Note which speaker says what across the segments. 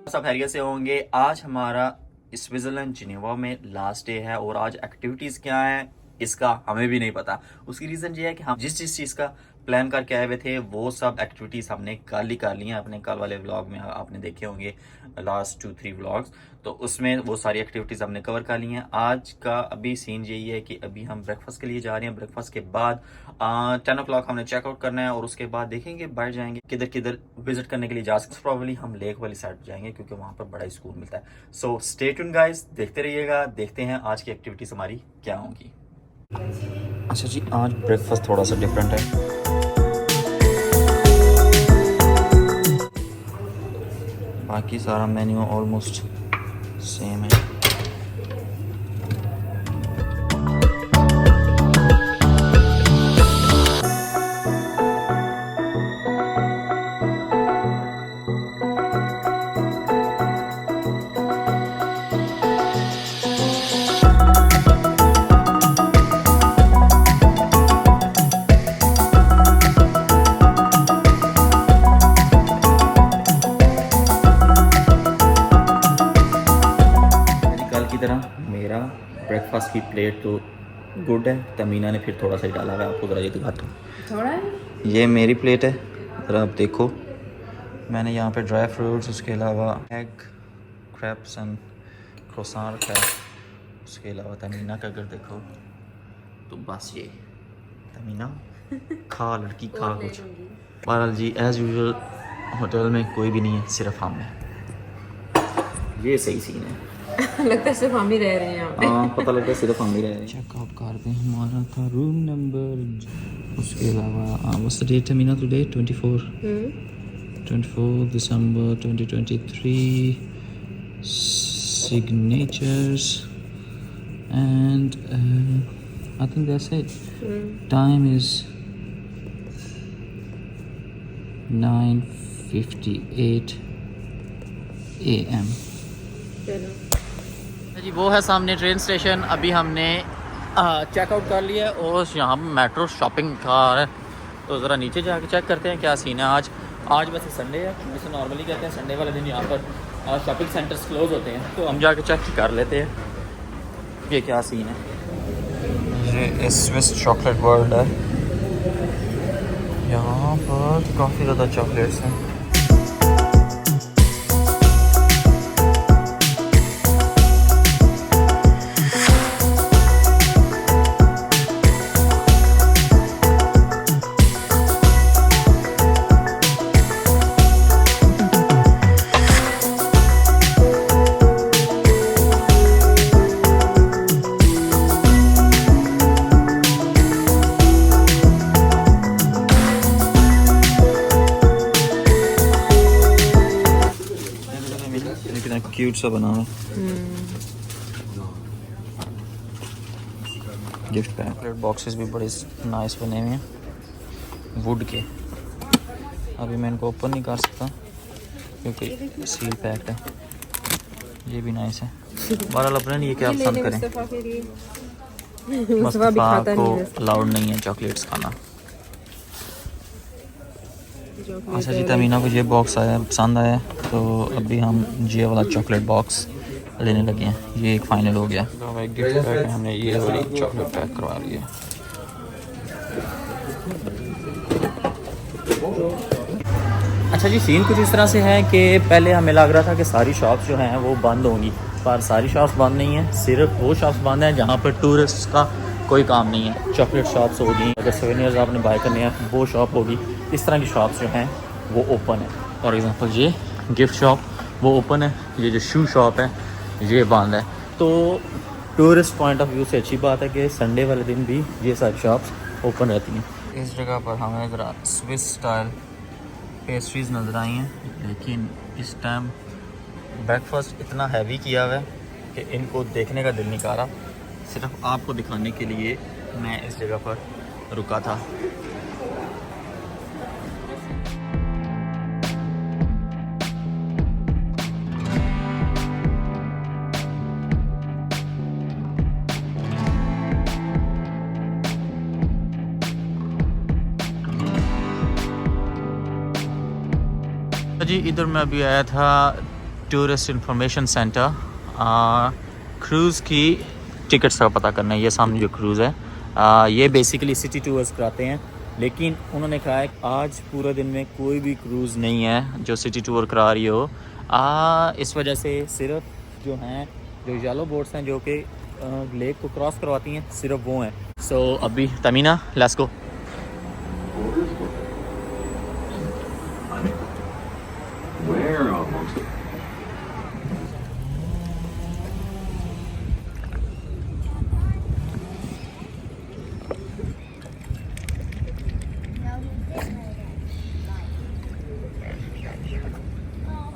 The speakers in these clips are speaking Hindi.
Speaker 1: सब खैरियत से होंगे। आज हमारा स्विट्जरलैंड जिनेवा में लास्ट डे है और आज एक्टिविटीज़ क्या हैं इसका हमें भी नहीं पता। उसकी रीज़न ये है कि हम जिस चीज़ का प्लान करके आए हुए थे वो सब एक्टिविटीज़ हमने कल ही कर ली हैं। अपने कल वाले व्लॉग में आपने देखे होंगे लास्ट 2-3 व्लॉग्स, तो उसमें वो सारी एक्टिविटीज़ हमने कवर कर ली हैं। आज का अभी सीन यही है कि अभी हम ब्रेकफास्ट के लिए जा रहे हैं। ब्रेकफास्ट के बाद 10 o'clock हमने चेकआउट करना है और उसके बाद देखेंगे बाहर जाएंगे किधर किधर विजिट करने के लिए जा सकते। प्रॉब्ली हम लेक वाली साइड जाएंगे क्योंकि वहाँ पर बड़ा ही सुकून मिलता है। सो स्टे ट्यून्ड गाइस, देखते रहिएगा। देखते हैं आज की एक्टिविटीज़ हमारी क्या होंगी। अच्छा जी, आज ब्रेकफास्ट थोड़ा सा डिफरेंट है। बाकी सारा मेन्यू ऑलमोस्ट सेम है। मेरा ब्रेकफास्ट की प्लेट तो गुड है। तमीना ने फिर थोड़ा सा ही डाला है, आपको ज़रा ये दिखाता हूँ। थोड़ा है, ये मेरी प्लेट है, ज़रा आप देखो। मैंने यहाँ पे ड्राई फ्रूट्स, उसके अलावा एग, क्रैप्स एंड क्रोसान रखा है। उसके अलावा तमीना का अगर देखो तो बस ये तमीना खा, लड़की खा कुछ। बहरहाल जी एज़ यूजुअल होटल में कोई भी नहीं है, सिर्फ हम हैं। ये सही सीन है।
Speaker 2: लगता है सिर्फ हम ही रह रहे हैं यहाँ पे।
Speaker 1: हाँ, पता लगता है सिर्फ हम ही रह रहे हैं। चेकआउट करते हैं, हमारा था रूम नंबर। उसके अलावा what's the date Meena today? 24 December 2023। Signatures and I think that's it. Time is 9:58 AM। जी वो है सामने ट्रेन स्टेशन। अभी हमने चेकआउट कर लिया है और यहाँ मेट्रो शॉपिंग का है, तो ज़रा नीचे जाके चेक करते हैं क्या सीन है। आज वैसे संडे है, जैसे नॉर्मली कहते हैं संडे वाले दिन यहाँ पर शॉपिंग सेंटर्स क्लोज होते हैं, तो हम जाके चेक कर लेते हैं ये क्या सीन है। ये स्विस चॉकलेट वर्ल्ड है, यहाँ पर काफ़ी ज़्यादा चॉकलेट्स हैं। क्यूट सा बना है गिफ्ट पैक। बॉक्सेस भी बड़े नाइस बने हुए हैं वुड के। अभी मैं इनको ओपन नहीं कर सकता क्योंकि सील पैक्ड है। ये भी नाइस है। बहरहाल अपने लिए क्या पसंद करें। मुस्तफा को अलाउड नहीं है चॉकलेट्स खाना। अच्छा जी, तमीना को ये बॉक्स आया, पसंद आया, तो अभी हम ये वाला चॉकलेट बॉक्स लेने लगे हैं। ये एक फाइनल हो गया। तो एक गिफ्ट पैक में हमने ये वाली चॉकलेट पैक करवा लिया। अच्छा जी, सीन कुछ इस तरह से है कि पहले हमें लग रहा था कि सारी शॉप्स जो हैं वो बंद होंगी, पर सारी शॉप्स बंद नहीं है। सिर्फ वो शॉप्स बंद हैं जहाँ पर टूरिस्ट का कोई काम नहीं है। चॉकलेट शॉप्स होगी, अगर सोवेनियर्स आपने बाय करने हैं वो शॉप होगी। इस तरह की शॉप्स जो हैं वो ओपन है। फॉर एग्ज़ाम्पल ये गिफ्ट शॉप वो ओपन है, ये जो शू शॉप है ये बंद है। तो टूरिस्ट पॉइंट ऑफ व्यू से अच्छी बात है कि संडे वाले दिन भी ये सारी शॉप्स ओपन रहती हैं। इस जगह पर हमें ज़रा स्विस स्टाइल पेस्ट्रीज़ नज़र आई हैं, लेकिन इस टाइम ब्रेकफास्ट इतना हैवी किया हुआ है कि इनको देखने का दिल नहीं कर रहा। सिर्फ आपको दिखाने के लिए मैं इस जगह पर रुका था। जी इधर मैं अभी आया था टूरिस्ट इंफॉर्मेशन सेंटर, क्रूज़ की टिकट्स का पता करना है। ये सामने जो क्रूज़ है ये बेसिकली सिटी टूर्स कराते हैं, लेकिन उन्होंने कहा है आज पूरा दिन में कोई भी क्रूज़ नहीं है जो सिटी टूर करा रही हो। इस वजह से सिर्फ जो हैं जो येलो बोट्स हैं जो कि लेक को क्रॉस करवाती हैं सिर्फ वो हैं। सो अभी तमीना लेट्स गो।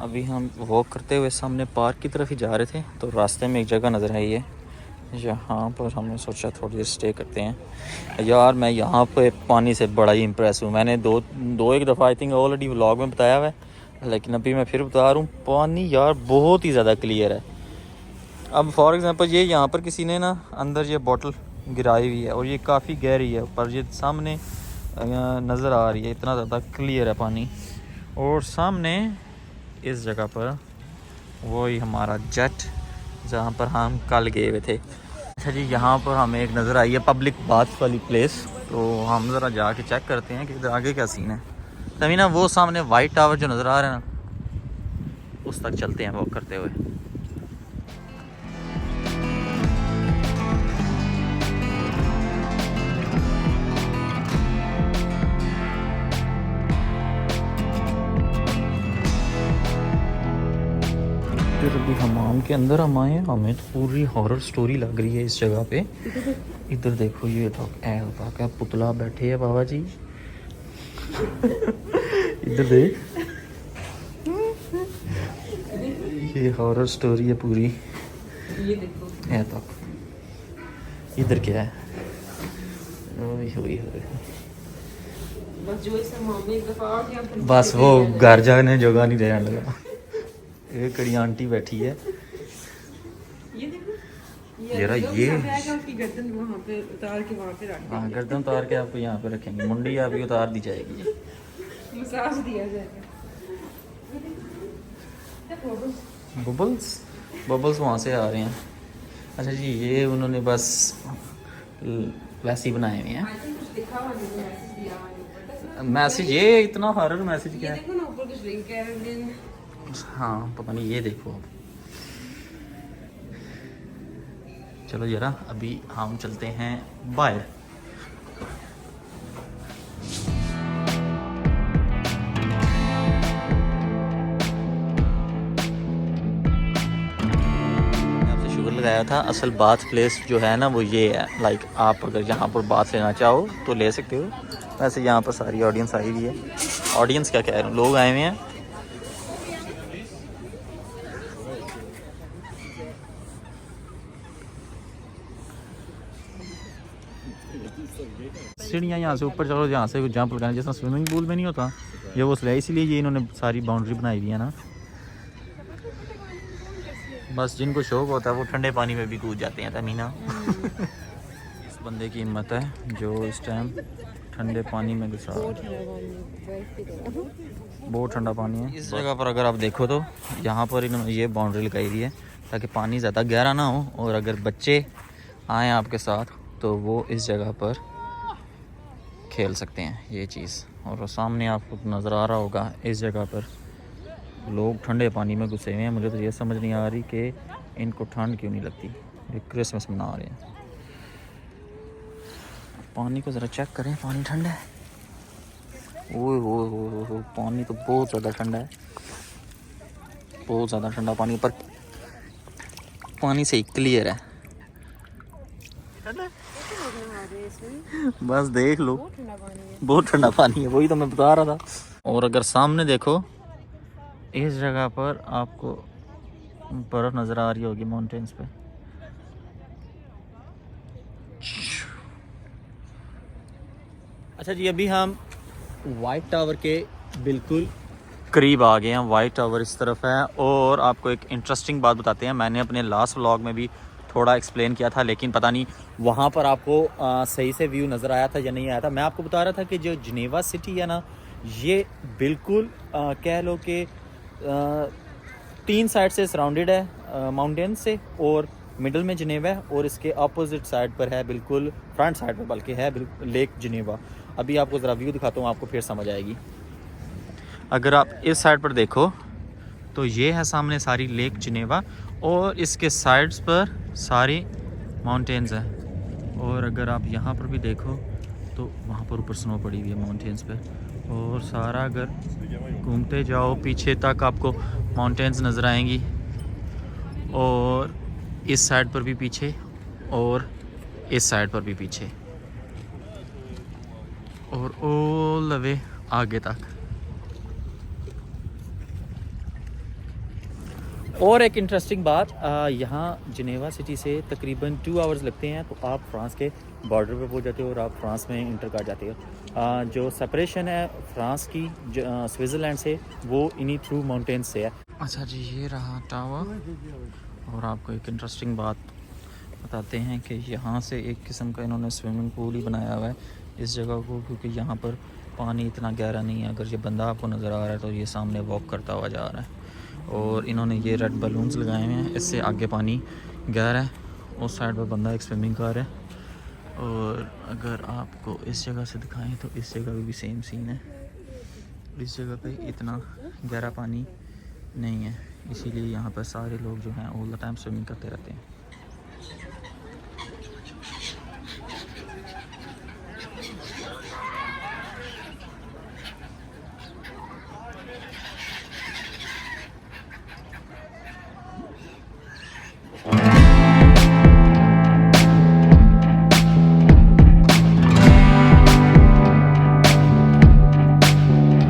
Speaker 1: अभी हम वॉक करते हुए सामने पार्क की तरफ ही जा रहे थे, तो रास्ते में एक जगह नज़र आई है, यहाँ पर हमने सोचा थोड़ी देर स्टे करते हैं। यार मैं यहाँ पे पानी से बड़ा ही इम्प्रेस हूँ। मैंने दो एक दफ़ा आई थिंक ऑलरेडी व्लॉग में बताया हुआ है, लेकिन अभी मैं फिर बता रहा हूँ, पानी यार बहुत ही ज़्यादा क्लियर है। अब फॉर एग्ज़ाम्पल ये यहाँ पर किसी ने ना अंदर ये बॉटल गिराई हुई है और ये काफ़ी गहरी है, पर ये सामने नज़र आ रही है, इतना ज़्यादा क्लियर है पानी। और सामने इस जगह पर वही हमारा जेट जहाँ पर हम कल गए हुए थे। अच्छा जी, यहाँ पर हमें एक नज़र आई है पब्लिक बाथ वाली प्लेस, तो हम ज़रा जाके चेक करते हैं कि इधर आगे क्या सीन है। तभी ना वो सामने वाइट टावर जो नज़र आ रहा है ना, उस तक चलते हैं वॉक करते हुए। फिर अभी हमाम के अंदर हम आए हैं, हमें तो पूरी हॉरर स्टोरी लग रही है इस जगह पे। इधर देखो ये तो क्या पुतला बैठे है बाबा जी। इधर देख, ये हॉरर स्टोरी है पूरी।
Speaker 2: ये देखो
Speaker 1: है तो इधर क्या है? ओए
Speaker 2: बस जो इस मामले एक दफा आ गया फिर
Speaker 1: बस वो घर जाने जगह नहीं रहने लगा। एक कड़ी आंटी बैठी है।
Speaker 2: ये देखो
Speaker 1: जरा ये
Speaker 2: उसकी गर्दन वहाँ पे उतार के वहाँ पे रख
Speaker 1: हाँ, गर्दन उतार के आपको यहाँ पे रखेंगे, मुंडी आपकी उतार दी जाएगी।
Speaker 2: मसाज दिया जाएगा।
Speaker 1: बबल्स बबल्स वहाँ से आ रहे हैं। अच्छा जी, ये उन्होंने बस वैसे ही बनाए हुए हैं
Speaker 2: कुछ लिखा हुआ नहीं, मैसेज दिया हुआ नहीं ऊपर।
Speaker 1: मैसेज। ये इतना हॉरर मैसेज
Speaker 2: ये
Speaker 1: क्या है?
Speaker 2: देखो ना ऊपर कुछ लिंक है।
Speaker 1: हाँ पता नहीं, ये देखो। चलो जरा अभी हम चलते हैं बाहर। आपसे शुगर लगाया था। असल बाथ प्लेस जो है ना वो ये है, लाइक आप अगर यहाँ पर बाथ लेना चाहो तो ले सकते हो। वैसे यहाँ पर सारी ऑडियंस आई हुई है। ऑडियंस क्या कह रहे हैं, लोग आए हुए हैं। सीढ़ियाँ यहाँ से ऊपर चलो, जहाँ से जंप लगाना, जैसा स्विमिंग पूल में नहीं होता ये वो इसलिए इसीलिए ये इन्होंने सारी बाउंड्री बनाई हुई है ना। बस जिनको शौक होता है वो ठंडे पानी में भी कूद जाते हैं। तमीना इस बंदे की हिम्मत है जो इस टाइम ठंडे पानी में घुसा। बहुत ठंडा पानी है इस जगह पर। अगर आप देखो तो यहाँ पर इन्होंने ये बाउंड्री लगाई हुई है ताकि पानी ज़्यादा गहरा ना हो, और अगर बच्चे आएँ आपके साथ तो वो इस जगह पर खेल सकते हैं ये चीज़। और वो सामने आपको नज़र आ रहा होगा इस जगह पर लोग ठंडे पानी में घुसे हुए हैं। मुझे तो ये समझ नहीं आ रही कि इनको ठंड क्यों नहीं लगती। ये क्रिसमस मना रहे हैं। पानी को ज़रा चेक करें, पानी ठंडा है। ओए हो पानी तो बहुत ज़्यादा ठंडा है, बहुत ज़्यादा ठंडा पानी। पर पानी से क्लियर है। बस देख लो, बहुत ठंडा पानी है, वही तो मैं बता रहा था। और अगर सामने देखो इस जगह पर आपको बर्फ़ नज़र आ रही होगी माउंटेन्स पे। अच्छा जी, अभी हम वाइट टावर के बिल्कुल करीब आ गए हैं। वाइट टावर इस तरफ है। और आपको एक इंटरेस्टिंग बात बताते हैं, मैंने अपने लास्ट व्लॉग में भी थोड़ा एक्सप्लेन किया था, लेकिन पता नहीं वहाँ पर आपको सही से व्यू नज़र आया था या नहीं आया था। मैं आपको बता रहा था कि जो जिनेवा सिटी है ना, ये बिल्कुल कह लो कि 3 साइड से सराउंडेड है माउंटेन से, और मिडल में जिनेवा है, और इसके अपोजिट साइड पर है, बिल्कुल फ्रंट साइड पर बल्कि है बिल्कुल लेक जिनेवा। अभी आपको ज़रा व्यू दिखाता हूँ, आपको फिर समझ आएगी। अगर आप इस साइड पर देखो तो ये है सामने सारी लेक जिनेवा, और इसके साइड्स पर सारी माउंटेन्स हैं। और अगर आप यहाँ पर भी देखो तो वहाँ पर ऊपर स्नो पड़ी हुई है माउंटेन्स पे, और सारा अगर घूमते जाओ पीछे तक आपको माउंटेन्स नज़र आएंगी, और इस साइड पर भी पीछे, और इस साइड पर भी पीछे, और ऑल द वे आगे तक। और एक इंटरेस्टिंग बात, यहाँ जिनेवा सिटी से तकरीबन 2 आवर्स लगते हैं तो आप फ्रांस के बॉर्डर पे पहुँच जाते हो और आप फ्रांस में इंटर कर जाते हो। जो सेपरेशन है फ्रांस की स्विट्ज़रलैंड से, वो इन्हीं थ्रू माउंटेन्स से है। अच्छा जी, ये रहा टावर। और आपको एक इंटरेस्टिंग बात बताते हैं कि यहाँ से एक किस्म का इन्होंने स्विमिंग पूल ही बनाया हुआ है इस जगह को, क्योंकि यहाँ पर पानी इतना गहरा नहीं है। अगर ये बंदा आपको नज़र आ रहा है तो ये सामने वॉक करता हुआ जा रहा है, और इन्होंने ये रेड बलून्स लगाए हुए हैं, इससे आगे पानी गहरा है। उस साइड पर बंदा एक स्विमिंग कर रहा है। और अगर आपको इस जगह से दिखाएं तो इस जगह भी सेम सीन है। इस जगह पे इतना गहरा पानी नहीं है, इसीलिए यहाँ पर सारे लोग जो हैं ऑल द टाइम स्विमिंग करते रहते हैं।